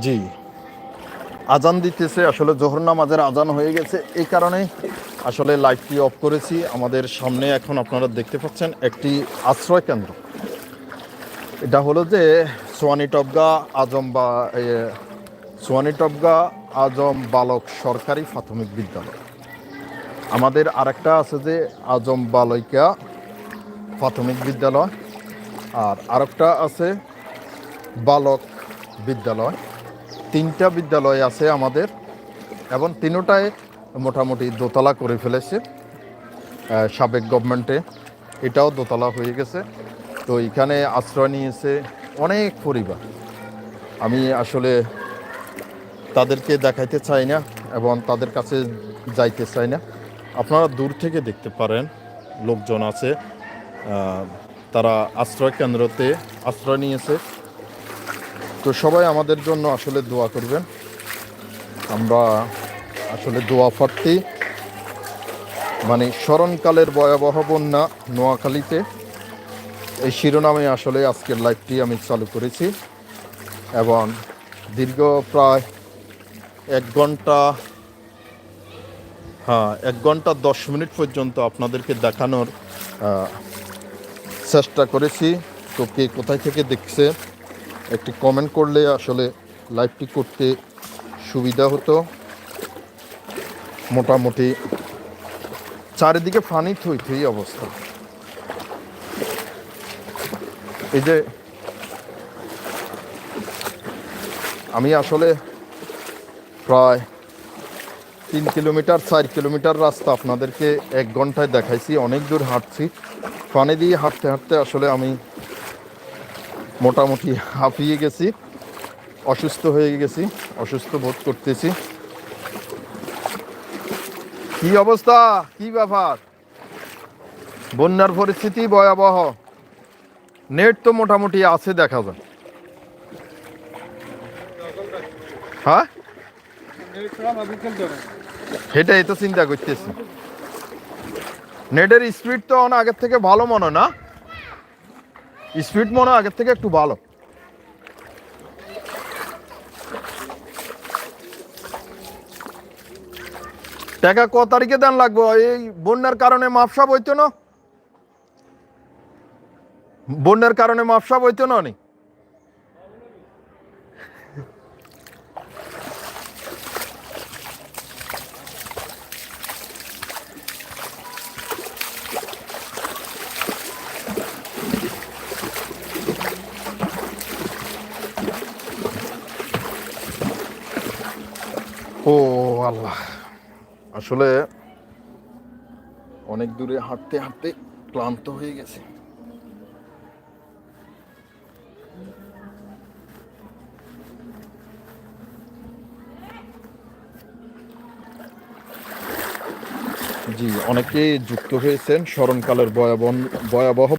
জি, আজান দিতেছে, আসলে জোহর নামাজের আজান হয়ে গেছে, এই কারণে আসলে লাইটটি অফ করেছি। আমাদের সামনে এখন আপনারা দেখতে পাচ্ছেন একটি আশ্রয় কেন্দ্র। এটা হলো যে সোয়ানিটপগা আজম বা সোয়ানিটপগা আজম বালক সরকারি প্রাথমিক বিদ্যালয়। আমাদের আরেকটা আছে যে আজম বালিকা প্রাথমিক বিদ্যালয়, আর আরেকটা আছে বালক বিদ্যালয়। তিনটা বিদ্যালয় আছে আমাদের, এবং তিনোটায় মোটামুটি দোতলা করে ফেলেছে সাবেক গভর্নমেন্টে। এটাও দোতলা হয়ে গেছে। তো এখানে আশ্রয় নিয়েছে অনেক পরিবার। আমি আসলে তাদেরকে দেখাইতে চাই না এবং তাদের কাছে যাইতে চাই না। আপনারা দূর থেকে দেখতে পারেন, লোকজন আছে, তারা আশ্রয় কেন্দ্রতে আশ্রয় নিয়েছে। তো সবাই আমাদের জন্য আসলে দোয়া করবেন। আমরা আসলে দোয়া প্রার্থী। মানে স্মরণকালের ভয়াবহ বন্যা নোয়াখালীতে, এই শিরোনামে আসলে আজকের লাইভটি আমি চালু করেছি, এবং দীর্ঘ প্রায় 1 ঘন্টা 10 মিনিট পর্যন্ত আপনাদেরকে দেখানোর চেষ্টা করেছি। তো কে কোথায় থেকে দেখছে একটি কমেন্ট করলে আসলে লাইভটি করতে সুবিধা হতো। মোটামুটি চারিদিকে ফানি থই থই অবস্থা। এই যে আমি আসলে প্রায় 3 কিলোমিটার 4 কিলোমিটার রাস্তা আপনাদেরকে 1 ঘন্টায় দেখাইছি। অনেক দূর হাঁটছি, পানি দিয়ে হাঁটতে হাঁটতে আসলে আমি মোটামুটি হাঁপিয়ে গেছি, অসুস্থ হয়ে গেছি, অসুস্থ বোধ করতেছি। কি অবস্থা, কি ব্যাপার? বন্যার পরিস্থিতি ভয়াবহ। নেট তো মোটামুটি আছে, দেখা যায়। হ্যাঁ, সেটাই তো চিন্তা করতেছি। নেটের স্পিড তো আগের থেকে ভালো মনে না, স্পিড মনে আগের থেকে একটু ভালো। টাকা ক তারিখে দেন লাগবো? এই বন্যার কারণে মাপসাপ হইতো না, বন্যার কারণে মাপসাপ হইতো না নি। ও আল্লাহ, আসলে অনেক দূরে হাঁটতে হাঁটতে ক্লান্ত হয়ে গেছে। জি, অনেকেই যুক্ত হয়েছেন স্মরণকালের ভয়াবহ